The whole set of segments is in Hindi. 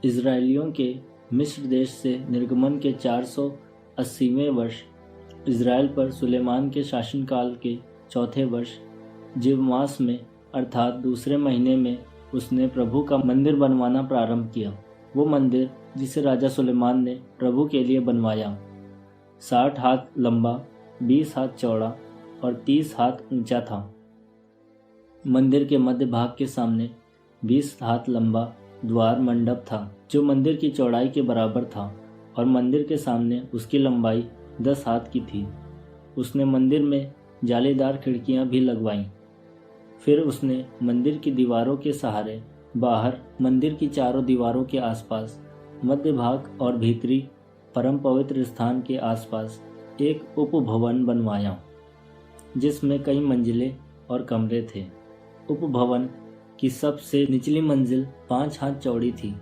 इजरायलियों के मिस्र देश से निर्गमन के 480वें वर्ष इजराइल पर सुलेमान के शासनकाल के चौथे वर्ष जीव मास में अर्थात दूसरे महीने में उसने प्रभु का मंदिर बनवाना प्रारंभ किया। वो मंदिर जिसे राजा सुलेमान ने प्रभु के लिए बनवाया 60 हाथ लंबा, 20 हाथ चौड़ा और 30 हाथ ऊंचा था। मंदिर के मध्य भाग के सामने 20 हाथ लंबा द्वार मंडप था जो मंदिर की चौड़ाई के बराबर था और मंदिर के सामने उसकी लंबाई 10 हाथ की थी। उसने मंदिर में जालीदार खिड़कियां भी लगवाईं। फिर उसने मंदिर की दीवारों के सहारे बाहर मंदिर की चारों दीवारों के आसपास, मध्य भाग और भीतरी परम पवित्र स्थान के आसपास एक उपभवन बनवाया जिसमें कई मंजिलें और कमरे थे। उपभवन की सबसे निचली मंजिल 5 हाथ चौड़ी थी,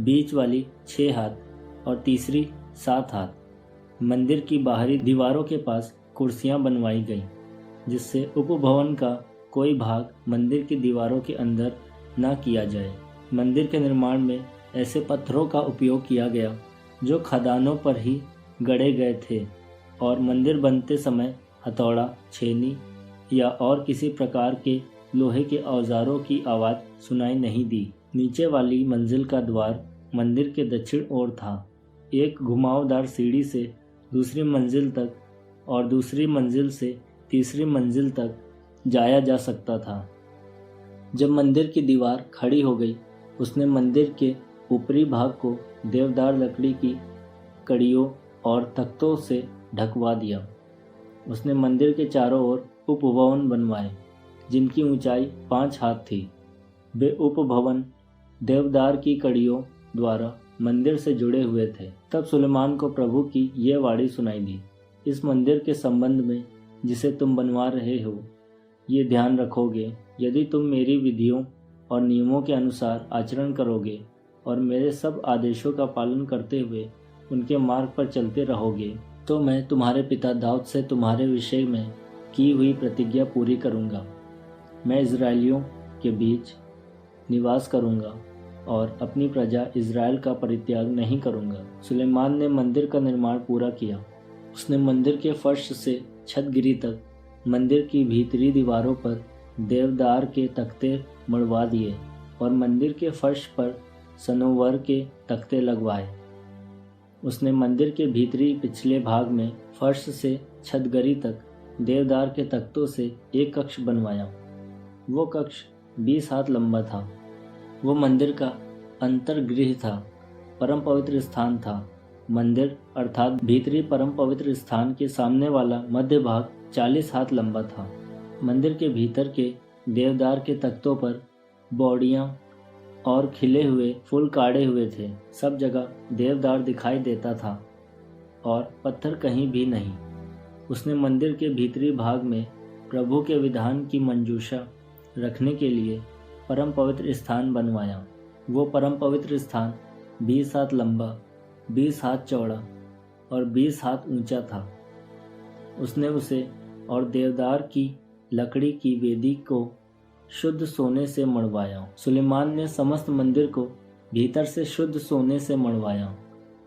बीच वाली 6 हाथ और तीसरी 7 हाथ। मंदिर की बाहरी दीवारों के पास कुर्सियां बनवाई गईं, जिससे उपभवन का कोई भाग मंदिर की दीवारों के अंदर न किया जाए। मंदिर के निर्माण में ऐसे पत्थरों का उपयोग किया गया जो खदानों पर ही गढ़े गए थे और मंदिर बनते समय हथौड़ा, छेनी या और किसी प्रकार के लोहे के औजारों की आवाज़ सुनाई नहीं दी। नीचे वाली मंजिल का द्वार मंदिर के दक्षिण ओर था। एक घुमावदार सीढ़ी से दूसरी मंजिल तक और दूसरी मंजिल से तीसरी मंजिल तक जाया जा सकता था। जब मंदिर की दीवार खड़ी हो गई, उसने मंदिर के ऊपरी भाग को देवदार लकड़ी की कड़ियों और तख्तों से ढकवा दिया। उसने मंदिर के चारों ओर उपभवन बनवाए जिनकी ऊंचाई 5 हाथ थी। वे उपभवन देवदार की कड़ियों द्वारा मंदिर से जुड़े हुए थे। तब सुलेमान को प्रभु की यह वाणी सुनाई दी, इस मंदिर के संबंध में जिसे तुम बनवा रहे हो, ये ध्यान रखोगे, यदि तुम मेरी विधियों और नियमों के अनुसार आचरण करोगे और मेरे सब आदेशों का पालन करते हुए उनके मार्ग पर चलते रहोगे, तो मैं तुम्हारे पिता दाऊद से तुम्हारे विषय में की हुई प्रतिज्ञा पूरी करूँगा। मैं इजरायलियों के बीच निवास करूँगा और अपनी प्रजा इजराइल का परित्याग नहीं करूँगा। सुलेमान ने मंदिर का निर्माण पूरा किया। उसने मंदिर के फर्श से छतगिरी तक मंदिर की भीतरी दीवारों पर देवदार के तख्ते मढ़वा दिए और मंदिर के फर्श पर सनोवर के तख्ते लगवाए। उसने मंदिर के भीतरी पिछले भाग में फर्श से छतगरी तक देवदार के तख्तों से एक कक्ष बनवाया। वो कक्ष 20 हाथ लंबा था। वो मंदिर का अंतर्गृह था, परम पवित्र स्थान था। मंदिर अर्थात भीतरी परम पवित्र स्थान के सामने वाला मध्य भाग 40 हाथ लंबा था। मंदिर के भीतर के देवदार के तख्तों पर बौड़ियां और खिले हुए फूल काढ़े हुए थे। सब जगह देवदार दिखाई देता था और पत्थर कहीं भी नहीं। उसने मंदिर के भीतरी भाग में प्रभु के विधान की मंजूषा रखने के लिए परम पवित्र स्थान बनवाया। वो परम पवित्र स्थान 20 हाथ लंबा, 20 हाथ चौड़ा और 20 हाथ ऊंचा था। उसने उसे और देवदार की लकड़ी की वेदी को शुद्ध सोने से मढ़वाया। सुलेमान ने समस्त मंदिर को भीतर से शुद्ध सोने से मढ़वाया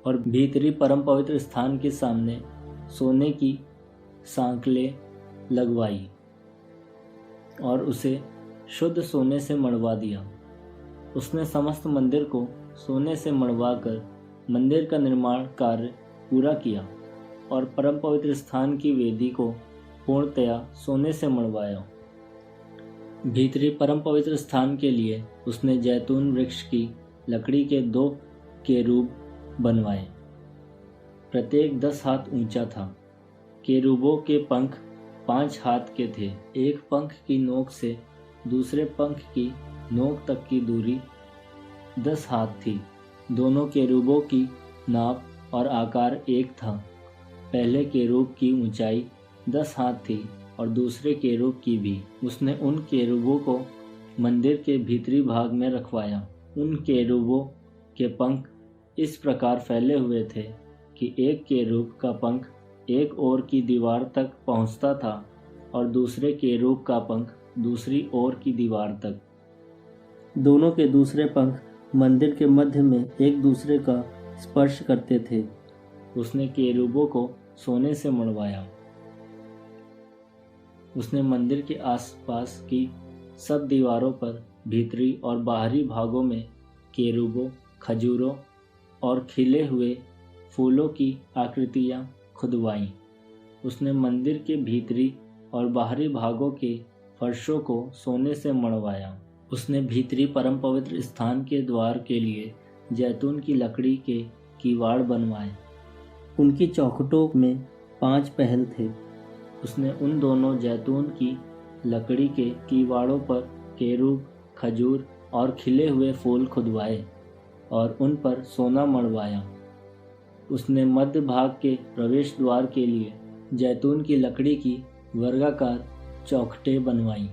और भीतरी परम पवित्र स्थान के सामने सोने की सांकलें लगवाई और उसे शुद्ध सोने से मढ़वा दिया। उसने समस्त मंदिर को सोने से मढ़वाकर मंदिर का निर्माण कार्य पूरा किया और परम पवित्र स्थान की वेदी को पूर्णतया सोने से मढ़वाया। भीतरी परम पवित्र स्थान के लिए उसने जैतून वृक्ष की लकड़ी के 2 केरूब बनवाए। प्रत्येक 10 हाथ ऊंचा था। केरूबों के पंख 5 हाथ के थे। एक पंख की नोक से दूसरे पंख की नोक तक की दूरी 10 हाथ थी। दोनों केरूबों की नाप और आकार एक था। पहले केरूब की ऊंचाई 10 हाथ थी और दूसरे केरूब की भी। उसने उन केरूबों को मंदिर के भीतरी भाग में रखवाया। उन केरूबों के पंख इस प्रकार फैले हुए थे कि एक केरूब का पंख एक ओर की दीवार तक पहुंचता था और दूसरे केरूब का पंख दूसरी ओर की दीवार तक। दोनों के दूसरे पंख मंदिर के मध्य में एक दूसरे का स्पर्श करते थे। उसने केरूबों को सोने से मढ़वाया। उसने मंदिर के आसपास की सब दीवारों पर भीतरी और बाहरी भागों में केरूबों, खजूरों और खिले हुए फूलों की आकृतियां खुदवाईं। उसने मंदिर के भीतरी और बाहरी भागों के फर्शों को सोने से मढ़वाया। उसने भीतरी परम पवित्र स्थान के द्वार के लिए जैतून की लकड़ी के किवाड़ बनवाए। उनकी चौखटों में 5 पहल थे। उसने उन दोनों जैतून की लकड़ी के किवाड़ों पर केरूब, खजूर और खिले हुए फूल खुदवाए और उन पर सोना मढ़वाया। उसने मध्य भाग के प्रवेश द्वार के लिए जैतून की लकड़ी की वर्गाकार चौखटें बनवाईं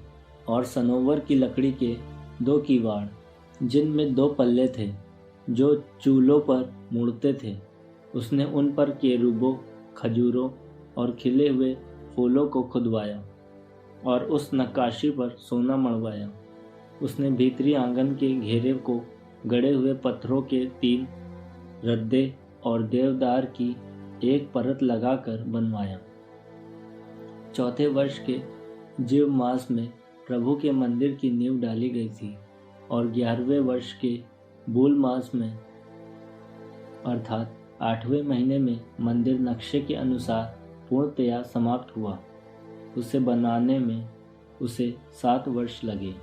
और सनोवर की लकड़ी के 2 किवाड़, जिनमें 2 पल्ले थे, जो चूलों पर मुड़ते थे। उसने उन पर केरूबों, खजूरों और खिले हुए फूलों को खुदवाया और उस नक्काशी पर सोना मढ़वाया। उसने भीतरी आंगन के घेरे को गड़े हुए पत्थरों के 3 रद्दे और देवदार की एक परत लगाकर बनवाया। चौथे वर्ष के जीव मास में प्रभु के मंदिर की नींव डाली गई थी और 11वें वर्ष के बूल मास में अर्थात 8वें महीने में मंदिर नक्शे के अनुसार पूर्णतया समाप्त हुआ। उसे बनाने में उसे 7 वर्ष लगे।